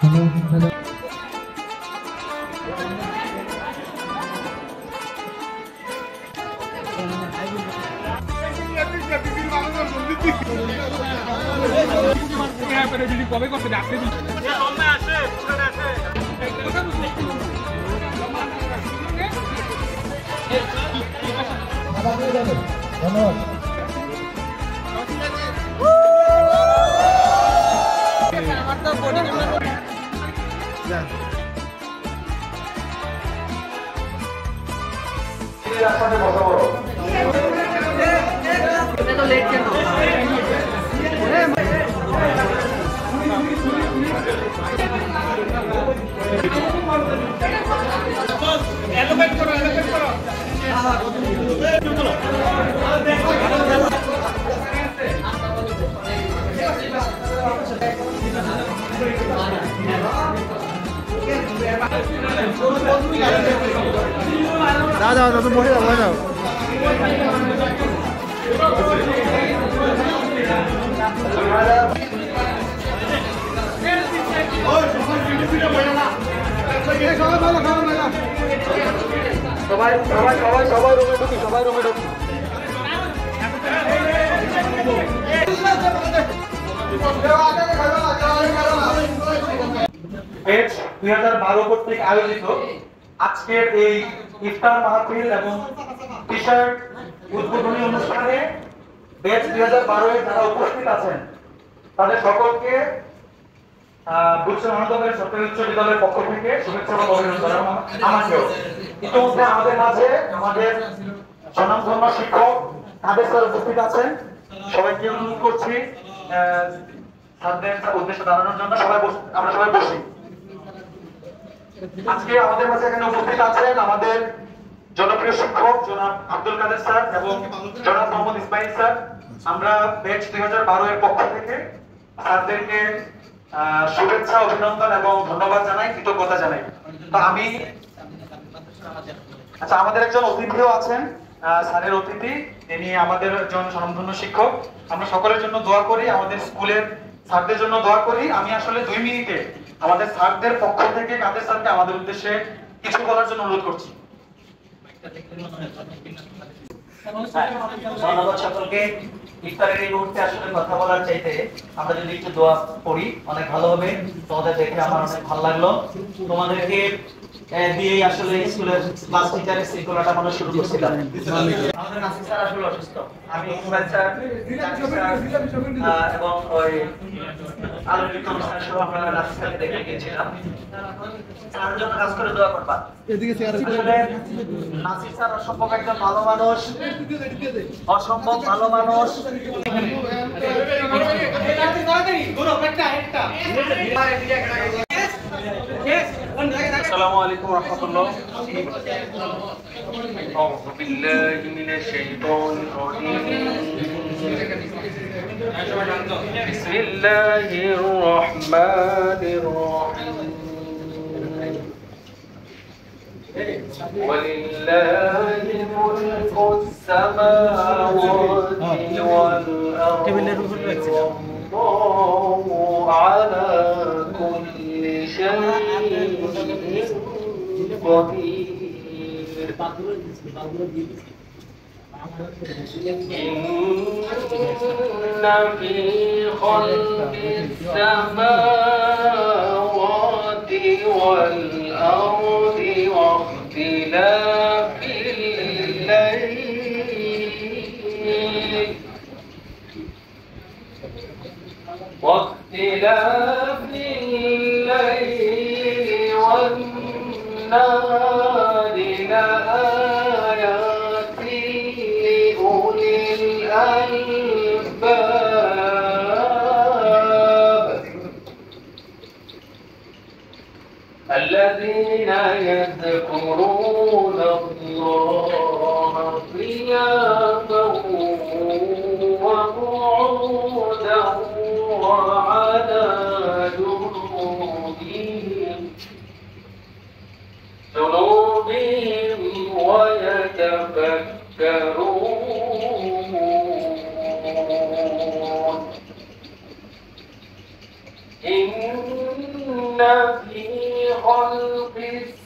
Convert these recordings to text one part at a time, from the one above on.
Hello. কবে করতে ডাকতে ধন্যবাদ। আমার তো বডি লেট কেন দাও তুমি বসে যাও বসে যাও। সবাই সবাই সবাই সবাই রুমে ঢুকি সবাই রুমে ঢুকি বেচ 2012 কর্তৃক আয়োজিত আজকের এই ইফতার মাহফিল এবং টি শার্ট উদ্বোধনী অনুষ্ঠানে বেচ 2012 এ যারা উপস্থিত আছেন তাদের সকলকে বুঝছেন মহানগরের সরকারি উচ্চ বিদ্যালয়ের পক্ষ থেকে শুভেচ্ছা এবং অভিনন্দন আমাকেও ইতিমধ্যে আমাদের মাঝে আমাদের স্বনামধন্য শিক্ষক কাদের স্যার উপস্থিত আছেন সবাইকে অনুরোধ করছি স্যারদের উদ্দেশ্যে দাঁড়ানোর জন্য আমরা সবাই বসি। আজকে আমাদের মাঝে এখানে উপস্থিত আছেন আমাদের জনপ্রিয় শিক্ষক জনাব আব্দুল কাদের স্যার এবং জনাব মোহাম্মদ ইসমাইল স্যার। আমরা ব্যাচ 2012 এর পক্ষ থেকে স্যারদেরকে শুভেচ্ছা অভিনন্দন এবং ধন্যবাদ জানাই, কৃতজ্ঞতা জানাই। তো আমি আচ্ছা আমাদের একজন অতিথিও আছেন, স্যারের অতিথি, তিনি আমাদের একজন স্বনামধন্য শিক্ষক। আমরা সকলের জন্য দোয়া করি, আমাদের স্কুলের স্যারদের জন্য দোয়া করি। আমি আসলে 2 মিনিটে আমাদের স্যারদের পক্ষ থেকে কাদের স্যারকে আমাদের উদ্দেশ্যে কিছু বলার জন্য অনুরোধ করছি। ধন্যবাদ সকলকে। ইফতারের এই মুহূর্তে আসলে কথা বলার চাইতে আমরা যদি একটু দোয়া করি অনেক ভালো হবে। তোমাদের দেখে আমার অনেক ভালো লাগলো। তোমাদেরকে দিয়েই আসলে স্কুলের ক্লাস টিচারের শৃঙ্খলাটা আমরা শুরু করছিলাম। আমাদের নাসির স্যার আসলে অসুস্থ, আমি ইসমাইল স্যার এবং ওই আলোকিত স্যার সহ আমরা নাসির স্যারকে দেখে গিয়েছিলাম। স্যারের জন্য কাজ করে দোয়া করবা। আসলে নাসির স্যার অসম্ভব একজন ভালো মানুষ, অসম্ভব ভালো মানুষ। আসসালামু আলাইকুম ওয়া রাহমাতুল্লাহ। আউযু বিল্লাহি মিনাশ শাইতানির রাজীম। বিসমিল্লাহির রহমানির রহিম। ওয়ালিল্লাহি মুলকুস সামাওয়াতি ওয়াল আরদি ওয়াল্লাহু আলা কুল্লি শাইইন قدير إن في خلق السماوات والأرض واختلاف الليل والنهار لآيات لأولي الألباب الذين يذكرون الله قياما وقعودا وعلى جنوبهم ويتفكرون إن في خلق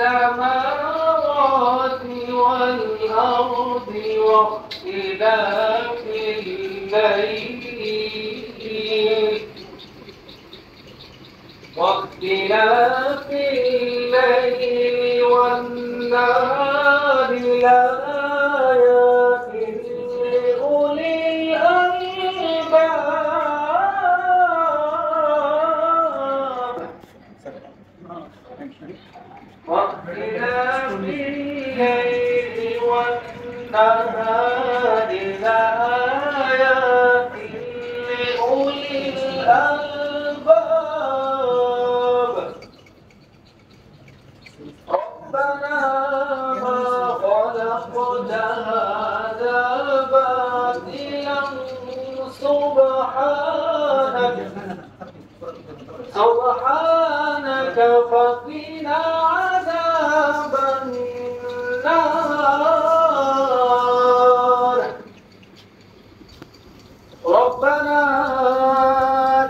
السماوات والأرض واختلاف الليل والنهار لآيات لأولي الألباب واختلاف الليل والنهار لآيات لأولي الألباب ربنا ما خلقت هذا باطلا سبحانك فقنا عذاب النار ربنا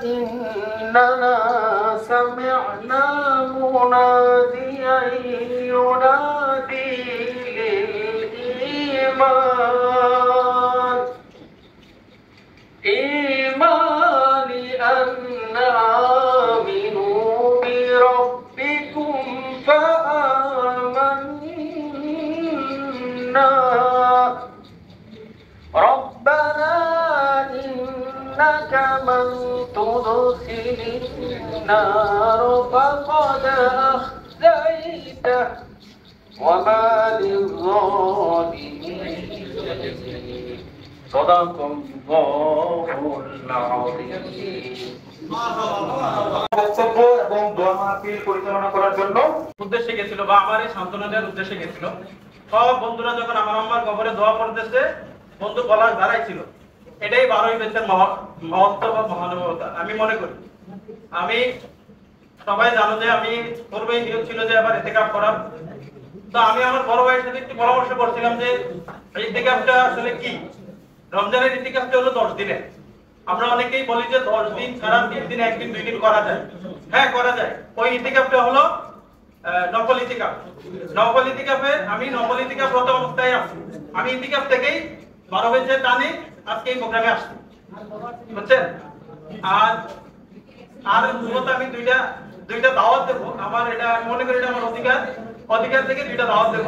إننا سمعنا مناديا ينادي للإيمان أن آمنوا بربكم فآمنا ربنا إنك من تدخل النار فقد أخزيته وما للظالمين صدق الله العظيم বক্তব্য এবং দোয়া মাহফিল পরিচালনা করার জন্য উদ্দেশ্যে গেছিল বা আমার এই সান্ত্বনা দেওয়ার উদ্দেশ্যে গেছিল। সব বন্ধুরা যখন আমার আম্মার কবরে দোয়া পড়তেছে বন্ধু পলাশ দাঁড়াইছিল। এটাই 12 বেতের মহত্ব বা মহানুভবতা আমি মনে করি। আমি সবাই জানো যে আমি পূর্বেই নিয়োগ ছিল যে আবার ইতিকাফ করার। তো আমি আমার বড় ভাইয়ের সাথে একটু পরামর্শ করছিলাম যে ইতিকাফটা আসলে কি। রমজানের ইতিকাফটা হলো 10 দিনের। আমরা অনেকেই বলি যে 10 দিন ছাড়া 3 দিন 1 দিন 2 দিন করা যায়। হ্যাঁ করা যায়। ওই ইতিকাফটা হলো নফল ইতিকাফ। নফল ইতিকাফে আমি নফল ইতিকাফ প্রথম অবস্থায় আছি। আমি ইতিকাফ থেকেই 12 বেজে টানে আজকে এই প্রোগ্রামে আসছি। বুঝছেন? আর মূলত আমি দুইটা দাওয়াত দেব। আমার এটা আমি মনে করি এটা আমার অধিকার থেকে দুইটা দাওয়াত দেব।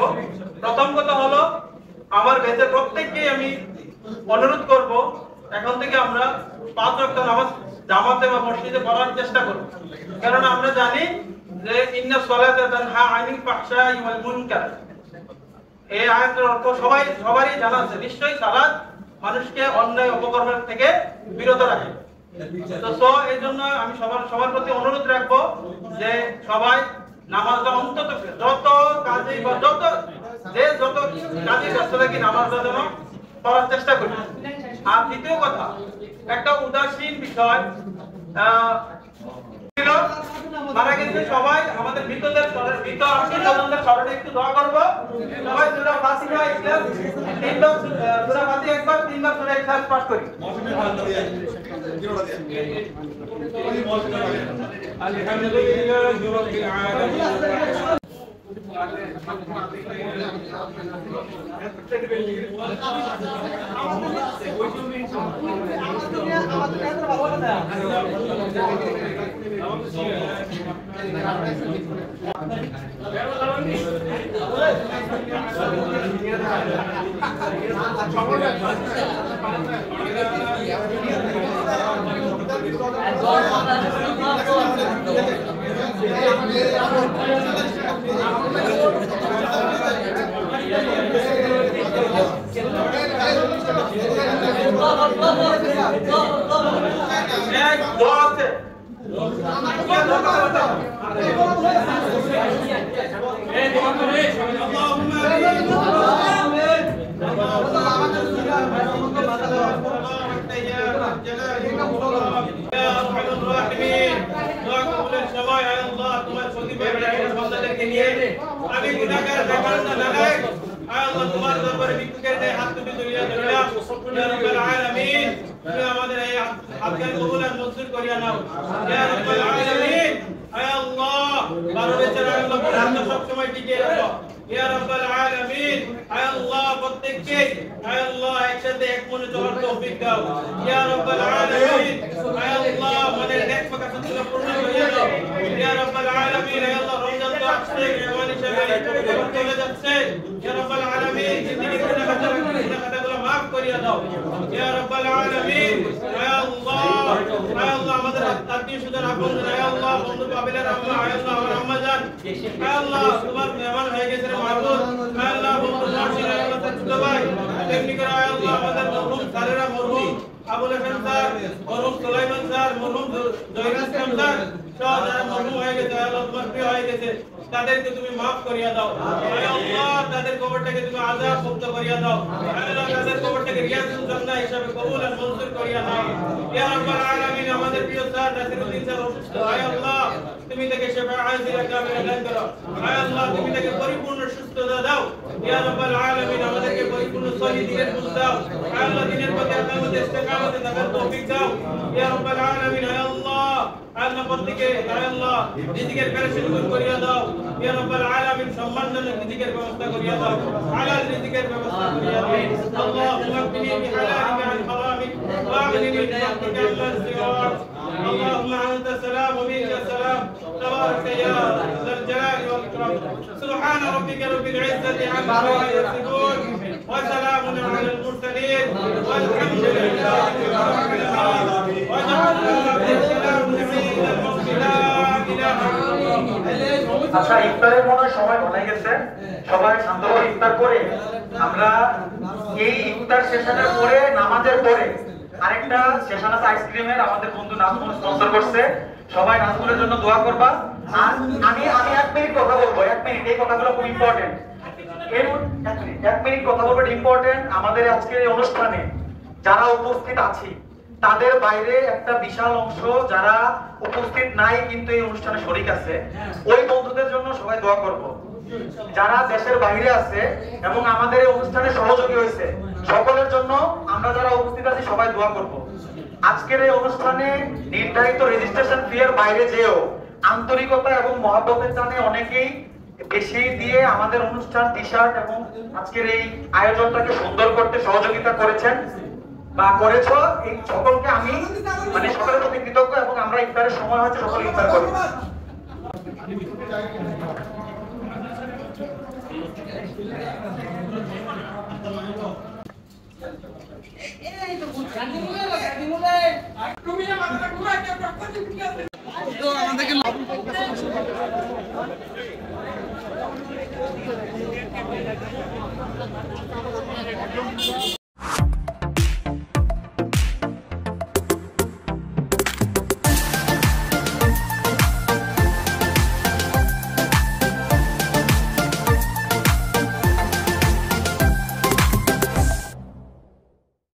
প্রথম কথা হলো আমার বেঁচে প্রত্যেককে আমি অনুরোধ করব এখন থেকে আমরা 5 ওয়াক্ত নামাজ জামাতে বা মসজিদে পড়ার চেষ্টা করব। কারণ আমরা জানি যে ইন্নাস সালাতা তানহা আনিল ফাহশাই ওয়াল মুনকার। এই আয়াতের অর্থ সবারই জানা আছে। নিশ্চয়ই সালাত মানুষকে অন্যায় অপকর্মের থেকে বিরত রাখে। তো এই জন্য আমি সবার প্রতি অনুরোধ রাখবো যে সবাই নামাজটা অন্তত যত কাজে বা যত কাজে ব্যস্ত থাকি নামাজটা যেন পড়ার চেষ্টা করি। আর দ্বিতীয় কথা একটা উদাসীন বিষয় মারা গেছে সবাই আমাদের মৃতদের স্মরণে একটু দোয়া করবো। সবাই সূরা ফাতিহা ইখলাস 3 বার সূরা ফাতিহা একবার 3 বার সূরা ইখলাস পাঠ করি। আলহামদুলিল্লাহি রাব্বিল আলামিন। আমি গুনাহগার বেকার না লাগাই আল্লাহ তোমার দরবারে ভিক্ষুকের ন্যায় হাত তুলে দুনিয়া ধরলাম ইয়া রাব্বাল আলামিন তুমি আমাদের এই হাতকে কবুল আর মঞ্জুর করিয়া নাও ইয়া রাব্বাল আলামিন আয় আল্লাহ জন্য সব সময় টিকিয়ে রাখো ইয়া রাব্বাল আলামিন আয় আল্লাহ প্রত্যেককে আয় আল্লাহ একসাথে এক মনে চলার তৌফিক দাও ইয়া রাব্বাল আলামিন আয় আল্লাহ মনের নেক প্রকাশগুলো পূর্ণ করে দাও ইয়া রাব্বাল আলামিন আয় আল্লাহ রমজান তো আসছে মেহমান হিসেবে চলে যাচ্ছে ইয়া রাব্বাল আলামিন জিন্দেগি গুনাহগুলো মাফ করিয়া দাও ইয়া রাব্বাল আলামিন আয় আল্লাহ আমাদের আত্মীয় স্বজন আপনজন আয় আল্লাহ বন্ধু বাবিলের আম্মা আয় আল্লাহ আমার আম্মা জান আয় আল্লাহ তোমার মেহমান হয়ে গেছে রে মাহবুব আয় আল্লাহ বন্ধু মুর্শিদ আয় আল্লাহ ছোট ভাই তেমনি করে আয় আল্লাহ আমাদের মরহুম সারেরা মরহুম আবুল হাসান স্যার মরহুম সুলাইমান স্যার মরহুম জয়নাল ইসলাম স্যার সব যারা মরহুম হয়ে গেছে আয় আল্লাহ তোমার প্রিয় হয়ে গেছে তাদেরকে তুমি maaf করিয়া দাও আয় আল্লাহ তাদের কবরটাকে তুমি আযাব মুক্ত করিয়া দাও আয় আল্লাহ তাদের কবরটাকে রিয়াজুল জান্নাহ হিসাবে কবুল আর মঞ্জুর করিয়া দাও ইয়া রাব্বাল আলামিন আমাদের প্রিয় স্যার নাসিরউদ্দিন স্যার অসুস্থ আয় আল্লাহ তুমি তাকে শিফা আজিলা কামিলা দান করো আয় আল্লাহ তুমি তাকে পরিপূর্ণ সুস্থতা দাও ইয়া রাব্বাল আলামিন আমাদেরকে পরিপূর্ণ সহি দিনের বুঝ দাও আয় আল্লাহ দিনের পথে আমাদের ইস্তেকামতে থাকার তৌফিক দাও ইয়া রাব্বাল আলামিন আয় আল্লাহ আল্লাহ প্রত্যেককে আয় আল্লাহ রিজিকের পেরেশানি দূর করিয়া দাও ইয়া রাব্বাল আলামিন সম্মানজনক রিজিকের ব্যবস্থা করিয়া দাও হালাল রিজিকের ব্যবস্থা করিয়া দাও আল্লাহুম্মা কফিনি বিহালালিকা আন হারামিক ওয়া আগনিনি বিফadlika আম্মান সিওয়াক আল্লাহুম্মা আনতা সালাম ওয়া মিনকা সালাম তাবারাক ইয়া যাল জালালি ওয়াল ইকরাম সুবহানা রাব্বিকা রাব্বিল ইজ্জাতি আম্মা ইয়াসিফুন ওয়া সালামুন আলাল মুরসালিন ওয়ালহামদুলিল্লাহি রাব্বিল আলামিন ওয়া আচ্ছা ইফতারের মনে হয় সময় হয়ে গেছে সবাই শান্তভাবে ইফতার করে আমরা এই ইফতার সেশনের পরে নামাজের পরে আরেকটা সেশন আছে আইসক্রিমের আমাদের বন্ধু নাজমুল স্পন্সর করছে সবাই নাজমুলের জন্য দোয়া করবা আর আমি 1 মিনিট কথা বলবো 1 মিনিট এই কথাগুলো খুব ইম্পর্টেন্ট এক মিনিট কথা বলবো ইম্পর্টেন্ট আমাদের আজকের এই অনুষ্ঠানে যারা উপস্থিত আছি তাদের বাইরে একটা বিশাল অংশ যারা উপস্থিত নাই কিন্তু এই অনুষ্ঠানে শরীক আছে ওই বন্ধুদের জন্য সবাই দোয়া করব যারা দেশের বাইরে আছে এবং আমাদের এই অনুষ্ঠানে সহযোগী হয়েছে সকলের জন্য আমরা যারা উপস্থিত আছি সবাই দোয়া করব আজকের এই অনুষ্ঠানে নির্ধারিত রেজিস্ট্রেশন ফি এর বাইরে যেও আন্তরিকতা এবং মহব্বতের টানে অনেকেই বেশি দিয়ে আমাদের অনুষ্ঠান টি-শার্ট এবং আজকের এই আয়োজনটাকে সুন্দর করতে সহযোগিতা করেছেন বা করেছো এই সকলকে আমি মানে সকলের প্রতি কৃতজ্ঞ এবং আমরা ইফতারের সময় হচ্ছে সকলে ইফতার করি আমাদেরকে